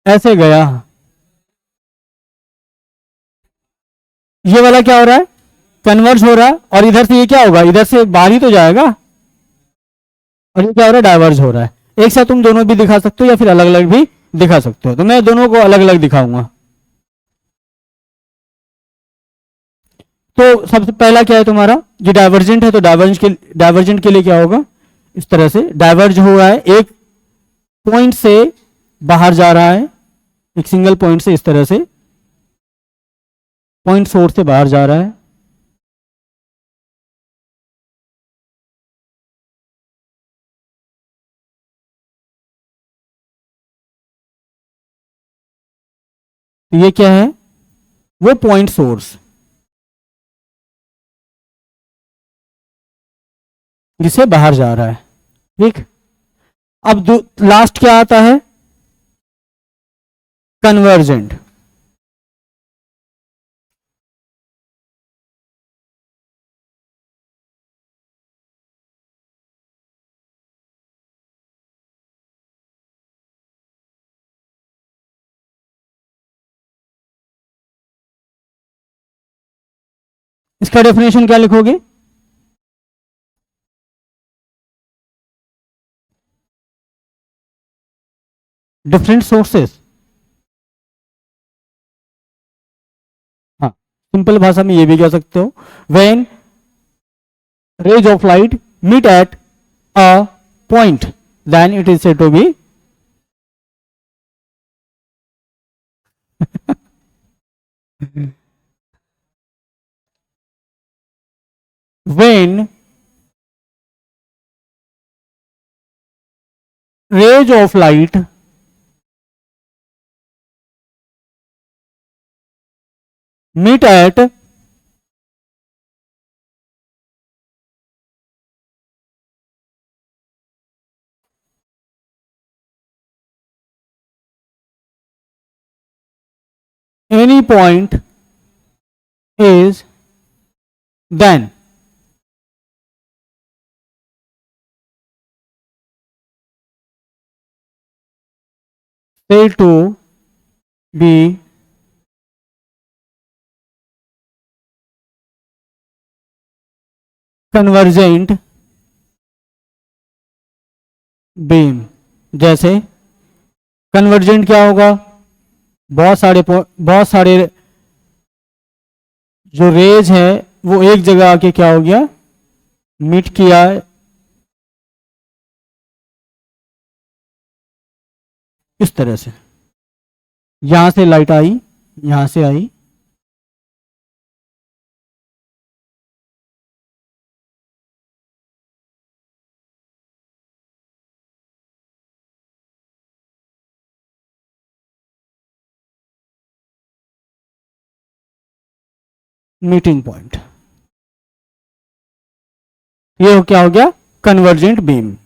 ऐसे गया, ये वाला क्या हो रहा है, कन्वर्ज हो रहा है, और इधर से ये क्या होगा, इधर से बाहर ही तो जाएगा, और ये क्या हो रहा है, डाइवर्ज हो रहा है। एक साथ तुम दोनों भी दिखा सकते हो या फिर अलग अलग भी दिखा सकते हो, तो मैं दोनों को अलग अलग दिखाऊंगा। तो सबसे पहला क्या है तुम्हारा, जो डाइवर्जेंट है, तो डाइवर्जेंट के लिए क्या होगा, इस तरह से डाइवर्ज हो रहा है, एक पॉइंट से बाहर जा रहा है, एक सिंगल पॉइंट से, इस तरह से पॉइंट सोर्स से बाहर जा रहा है। तो ये क्या है, वो पॉइंट सोर्स जिसे बाहर जा रहा है, ठीक। अब लास्ट क्या आता है, कन्वर्जेंट। इसका डेफिनेशन क्या लिखोगे, डिफरेंट सोर्सेस। हाँ, सिंपल भाषा में ये भी कह सकते हो, when rays of light meet at a point, then it is said to be when rays of light meet at any point is then said to be convergent beam। जैसे convergent क्या होगा, बहुत सारे जो रेज है वो एक जगह आके क्या हो गया, मीट किया, इस तरह से यहां से लाइट आई, यहां से आई, मीटिंग पॉइंट, ये क्या हो गया, कन्वर्जेंट बीम।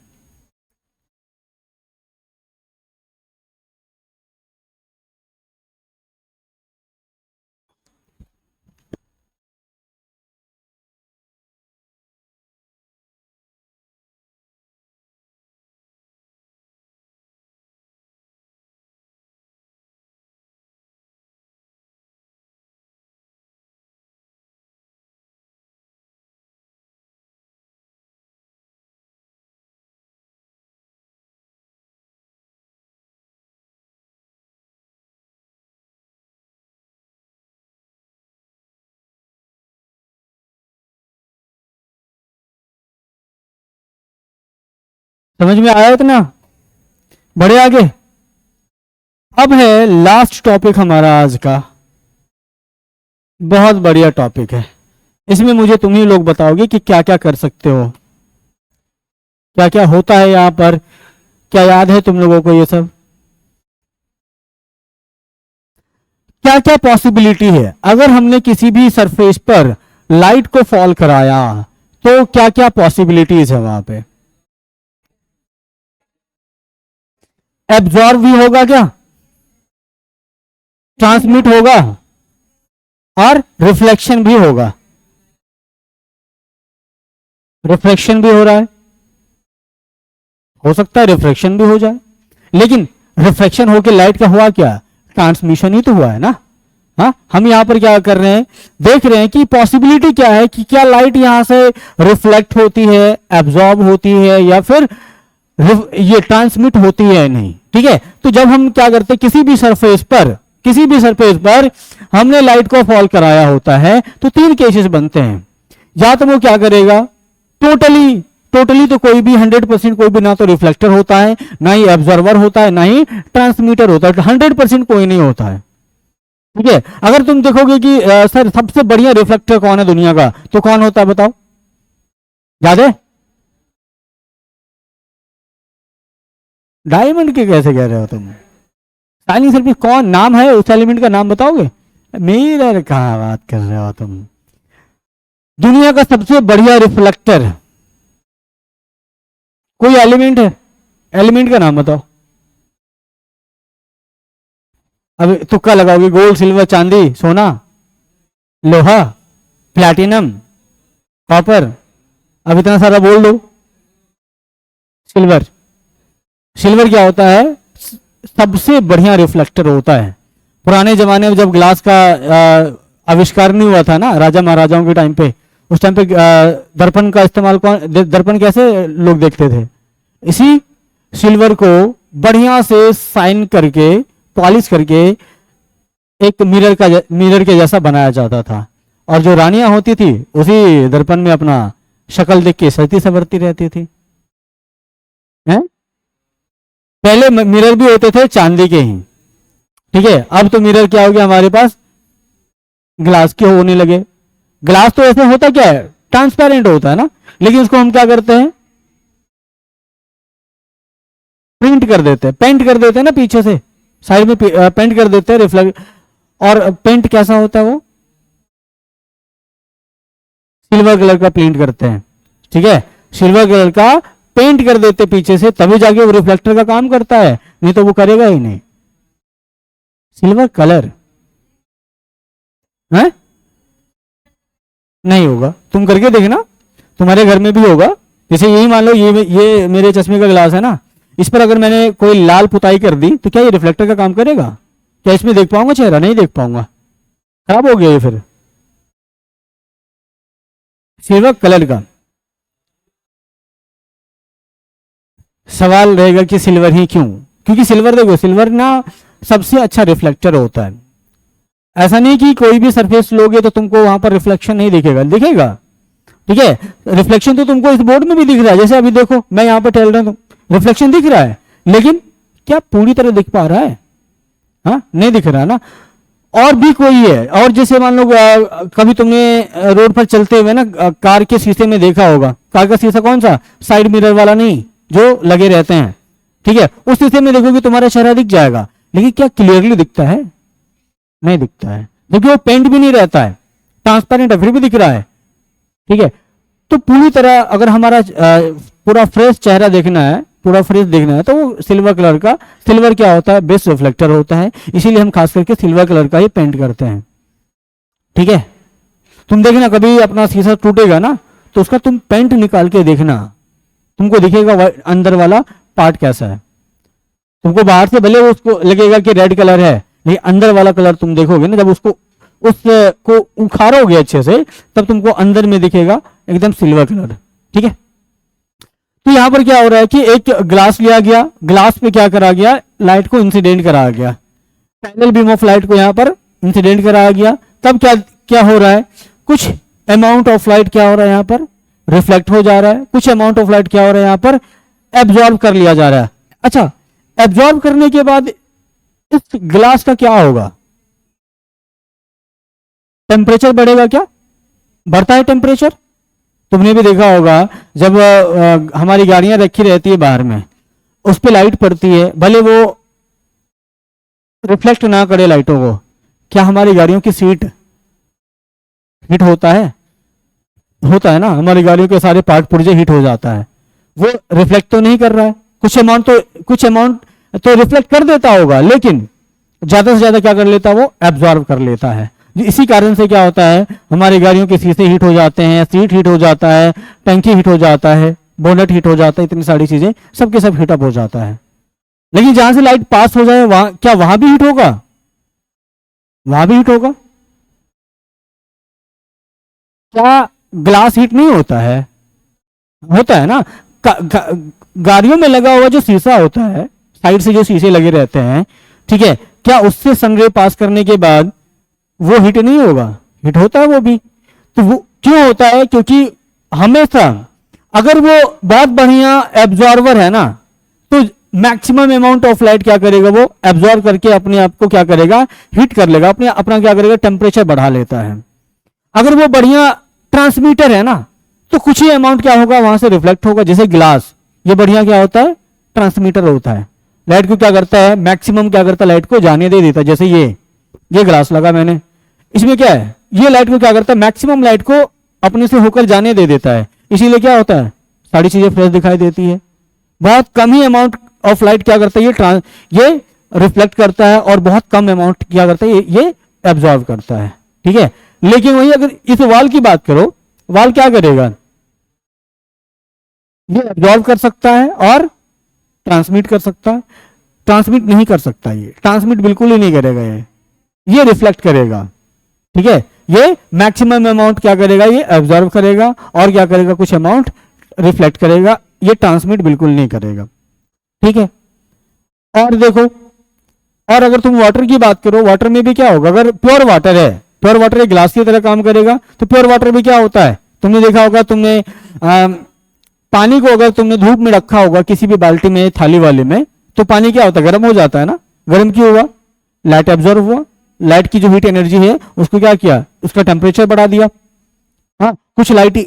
समझ में आया इतना, बढ़े आगे। अब है लास्ट टॉपिक हमारा आज का, बहुत बढ़िया टॉपिक है। इसमें मुझे तुम ही लोग बताओगे कि क्या क्या कर सकते हो, क्या क्या होता है यहां पर, क्या याद है तुम लोगों को ये सब, क्या क्या पॉसिबिलिटी है अगर हमने किसी भी सरफेस पर लाइट को फॉल कराया, तो क्या क्या पॉसिबिलिटीज है वहां पे। एब्जॉर्ब भी होगा क्या, ट्रांसमिट होगा, और रिफ्लेक्शन भी होगा। रिफ्लेक्शन भी हो रहा है, हो सकता है रिफ्लेक्शन भी हो जाए, लेकिन रिफ्लेक्शन होकर लाइट का हुआ क्या, ट्रांसमिशन ही तो हुआ है ना। हाँ, हम यहाँ पर क्या कर रहे हैं, देख रहे हैं कि पॉसिबिलिटी क्या है कि क्या लाइट यहां से रिफ्लेक्ट होती है, एब्जॉर्ब होती है, या फिर ये ट्रांसमिट होती है नहीं। ठीक है, तो जब हम क्या करते हैं, किसी भी सरफेस पर हमने लाइट को फॉल कराया होता है तो तीन केसेस बनते हैं। या तो वो क्या करेगा, टोटली तो कोई भी 100% कोई भी ना तो रिफ्लेक्टर होता है, ना ही एब्जॉर्वर होता है, ना ही ट्रांसमीटर होता है, 100% कोई नहीं होता है। ठीक है, अगर तुम देखोगे कि सर सबसे बढ़िया रिफ्लेक्टर कौन है दुनिया का, तो कौन होता है बताओ, याद है? डायमंड के कैसे कह रहे हो तुम? शाइनिंग सरफेस कौन नाम है उस एलिमेंट का, नाम बताओगे? मिरर कहाँ बात कर रहे हो तुम? दुनिया का सबसे बढ़िया रिफ्लेक्टर कोई एलिमेंट है, एलिमेंट का नाम बताओ। अब तुक्का लगाओगे, गोल्ड, सिल्वर, चांदी, सोना, लोहा, प्लैटिनम, कॉपर, अब इतना सारा बोल दो। सिल्वर। सिल्वर क्या होता है, सबसे बढ़िया रिफ्लेक्टर होता है। पुराने जमाने में जब ग्लास का आविष्कार नहीं हुआ था ना, राजा महाराजाओं के टाइम पे, उस टाइम पे दर्पण का इस्तेमाल दर्पण कैसे लोग देखते थे, इसी सिल्वर को बढ़िया से साइन करके, पॉलिश करके एक मिरर के जैसा बनाया जाता था, और जो रानियां होती थी उसी दर्पण में अपना शक्ल देख के सजती संवरती रहती थी। है? पहले मिरर भी होते थे चांदी के ही, ठीक है, अब तो मिरर क्या हो गया हमारे पास, ग्लास के होने लगे। ग्लास तो ऐसे होता क्या है, ट्रांसपेरेंट होता है ना, लेकिन उसको हम क्या करते हैं, प्रिंट कर देते हैं, पेंट कर देते हैं ना, पीछे से साइड में पेंट कर देते हैं, रिफ्लेक्ट। और पेंट कैसा होता है, वो सिल्वर कलर का पेंट करते हैं। ठीक है, सिल्वर कलर का पेंट कर देते पीछे से, तभी जाके वो रिफ्लेक्टर का काम करता है, नहीं तो वो करेगा ही नहीं। सिल्वर कलर है नहीं होगा, तुम करके देखना, तुम्हारे घर में भी होगा। जैसे यही मान लो, ये मेरे चश्मे का ग्लास है ना, इस पर अगर मैंने कोई लाल पुताई कर दी तो क्या ये रिफ्लेक्टर का काम करेगा? क्या इसमें देख पाऊंगा चेहरा? नहीं देख पाऊंगा, खराब हो गया ये फिर। सिल्वर कलर का सवाल रहेगा कि सिल्वर ही क्यों? क्योंकि सिल्वर, देखो सिल्वर ना सबसे अच्छा रिफ्लेक्टर होता है। ऐसा नहीं कि कोई भी सरफेस लोगे तो तुमको वहां पर रिफ्लेक्शन नहीं दिखेगा, दिखेगा। ठीक है, रिफ्लेक्शन तो तुमको इस बोर्ड में भी दिख रहा है, जैसे अभी देखो मैं यहां पर टहल रहा हूं, रिफ्लेक्शन दिख रहा है, लेकिन क्या पूरी तरह दिख पा रहा है? हाँ, नहीं दिख रहा ना। और भी कोई है, और जैसे मान लो कभी तुमने रोड पर चलते हुए ना कार के शीशे में देखा होगा, कार का शीशा कौन सा, साइड मिरर वाला नहीं, जो लगे रहते हैं। ठीक है, उस शीशे में देखोगे तुम्हारा चेहरा दिख जाएगा, लेकिन क्या क्लियरली दिखता है? नहीं दिखता है, जबकि वो पेंट भी नहीं रहता है, ट्रांसपेरेंट है, फिर भी दिख रहा है। ठीक है, तो पूरी तरह अगर हमारा पूरा फ्रेश चेहरा देखना है, पूरा फ्रेश देखना है, तो वो सिल्वर कलर का, सिल्वर क्या होता है, बेस्ट रिफ्लेक्टर होता है, इसीलिए हम खास करके सिल्वर कलर का ही पेंट करते हैं। ठीक है, तुम देखना कभी अपना शीशा टूटेगा ना, तो उसका तुम पेंट निकाल के देखना, तुमको दिखेगा अंदर वाला पार्ट कैसा है। तुमको बाहर से भले उसको लगेगा कि रेड कलर है, लेकिन अंदर वाला कलर तुम देखोगे ना, जब उसको उखाड़ोगे अच्छे से, तब तुमको अंदर में दिखेगा एकदम सिल्वर कलर। ठीक है, तो यहां पर क्या हो रहा है कि एक ग्लास लिया गया, ग्लास पे क्या करा गया, लाइट को इंसिडेंट कराया गया, पैरेलल बीम ऑफ लाइट को यहां पर इंसिडेंट कराया गया। तब क्या क्या हो रहा है, कुछ अमाउंट ऑफ लाइट क्या हो रहा है यहां पर, रिफ्लेक्ट हो जा रहा है, कुछ अमाउंट ऑफ लाइट क्या हो रहा है यहां पर, एब्जॉर्ब कर लिया जा रहा है। अच्छा, एब्जॉर्ब करने के बाद इस ग्लास का क्या होगा, टेम्परेचर बढ़ेगा क्या? बढ़ता है टेम्परेचर। तुमने भी देखा होगा जब हमारी गाड़ियां रखी रहती है बाहर में, उस पर लाइट पड़ती है, भले वो रिफ्लेक्ट ना करे लाइटों को, क्या हमारी गाड़ियों की सीट हीट होता है? होता है ना, हमारी गाड़ियों के सारे पार्ट पुर्जे हीट हो जाता है। वो रिफ्लेक्ट तो नहीं कर रहा है, कुछ अमाउंट तो रिफ्लेक्ट कर देता होगा, लेकिन ज्यादा से ज्यादा क्या कर लेता है, वो एब्जॉर्ब कर लेता है। इसी कारण से क्या होता है, हमारी गाड़ियों के शीशे हीट हो जाते हैं, सीट हीट हो जाता है, टंकी हीट हो जाता है, बोनट हीट हो जाता है, इतनी सारी चीजें सबके सब हीटअप हो जाता है। लेकिन जहां से लाइट पास हो जाए, वहां क्या वहां भी हीट होगा? वहां भी हीट होगा। क्या ग्लास हीट नहीं होता है? होता है ना। गाड़ियों में लगा हुआ जो शीशा होता है, साइड से जो शीशे लगे रहते हैं, ठीक है, क्या उससे सनरे पास करने के बाद वो हीट नहीं होगा? हीट होता है वो भी। तो वो क्यों होता है? क्योंकि हमेशा अगर वो बहुत बढ़िया एब्जॉर्वर है ना, तो मैक्सिमम अमाउंट ऑफ लाइट क्या करेगा, वो एब्जॉर्व करके अपने आप को क्या करेगा, हीट कर लेगा, अपने अपना क्या करेगा, टेम्परेचर बढ़ा लेता है। अगर वो बढ़िया ट्रांसमीटर है ना, तो कुछ ही अमाउंट क्या होगा, वहां से रिफ्लेक्ट होगा। जैसे ग्लास, ये बढ़िया क्या होता है, ट्रांसमीटर होता है। लाइट को क्या करता है, मैक्सिमम क्या करता है, लाइट को जाने दे देता है। जैसे ये ग्लास लगा मैंने, इसमें क्या है, ये लाइट को क्या करता है, मैक्सिमम लाइट को अपने से होकर जाने दे देता है। इसीलिए क्या होता है, सारी चीजें फ्रेश दिखाई देती है। बहुत कम ही अमाउंट ऑफ लाइट क्या करता है, ये रिफ्लेक्ट करता है, और बहुत कम अमाउंट क्या करता है, ये एब्जॉर्व करता है। ठीक है। लेकिन वही अगर इस वाल की बात करो, वाल क्या करेगा, ये एब्जॉर्व कर सकता है और ट्रांसमिट कर सकता है। ट्रांसमिट नहीं कर सकता, ये ट्रांसमिट बिल्कुल ही नहीं करेगा, ये रिफ्लेक्ट करेगा। ठीक है। ये मैक्सिमम अमाउंट क्या करेगा, ये एब्जॉर्व करेगा, और क्या करेगा, कुछ अमाउंट रिफ्लेक्ट करेगा। ये ट्रांसमिट बिल्कुल नहीं करेगा। ठीक है। और देखो, और अगर तुम वाटर की बात करो, वाटर में भी क्या होगा, अगर प्योर वाटर है, प्योर वाटर एक ग्लास की तरह काम करेगा। तो प्योर वाटर में क्या होता है, तुमने देखा होगा, तुमने पानी को अगर तुमने धूप में रखा होगा किसी भी बाल्टी में, थाली वाले में, तो पानी क्या होता है, गर्म हो जाता है ना। गर्म क्यों हुआ, लाइट एब्जॉर्व हुआ। लाइट की जो हीट एनर्जी है उसको क्या किया, उसका टेम्परेचर बढ़ा दिया। हाँ, कुछ लाइट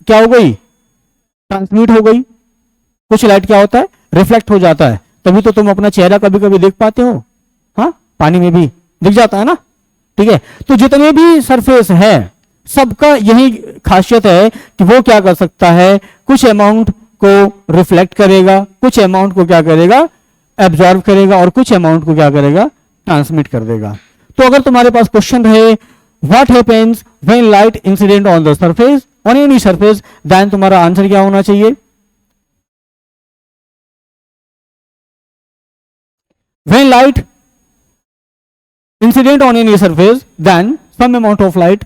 क्या हो गई, ट्रांसमिट हो गई। कुछ लाइट क्या होता है, रिफ्लेक्ट हो जाता है। तभी तो तुम अपना चेहरा कभी कभी देख पाते हो, हाँ, पानी में भी दिख जाता है ना। ठीक है। तो जितने भी सरफेस है, सबका यही खासियत है कि वो क्या कर सकता है, कुछ अमाउंट को रिफ्लेक्ट करेगा, कुछ अमाउंट को क्या करेगा, एब्जॉर्व करेगा, और कुछ अमाउंट को क्या करेगा, ट्रांसमिट कर देगा। तो अगर तुम्हारे पास क्वेश्चन रहे, what happens when light incident on the surface, on any surface, then तुम्हारा आंसर क्या होना चाहिए, when light incident on any surface, then some amount of light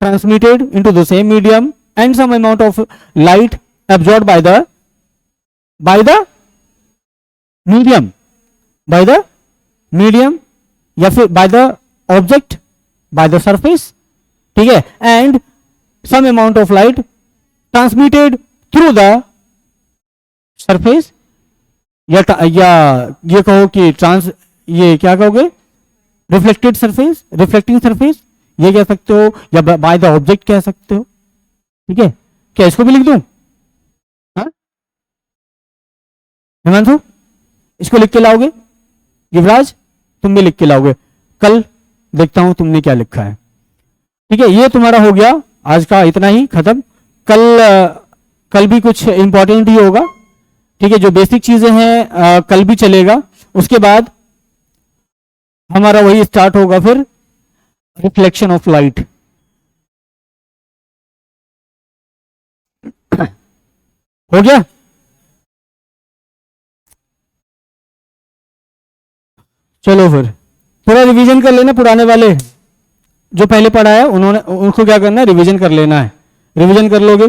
transmitted into the same medium and some amount of light absorbed by the medium या फिर by the object, by the surface। ठीक है। and some amount of light transmitted through the surface, या ये कहो कि ये क्या कहोगे, रिफ्लेक्टेड सरफेस, रिफ्लेक्टिंग सरफेस, ये कह सकते हो, या बाय द ऑब्जेक्ट कह सकते हो। ठीक है। क्या इसको भी लिख दूं, हाँ हिमांशु, इसको लिख के लाओगे, युवराज तुम भी लिख के लाओगे, कल देखता हूं तुमने क्या लिखा है। ठीक है। ये तुम्हारा हो गया आज का, इतना ही खत्म। कल भी कुछ इंपॉर्टेंट ही होगा। ठीक है। जो बेसिक चीजें हैं कल भी चलेगा। उसके बाद हमारा वही स्टार्ट होगा फिर, रिफ्लेक्शन ऑफ लाइट। हो गया। चलो फिर पूरा रिवीजन कर लेना, पुराने वाले जो पहले पढ़ा है उनको क्या करना है, रिवीजन कर लेना है। रिवीजन कर लोगे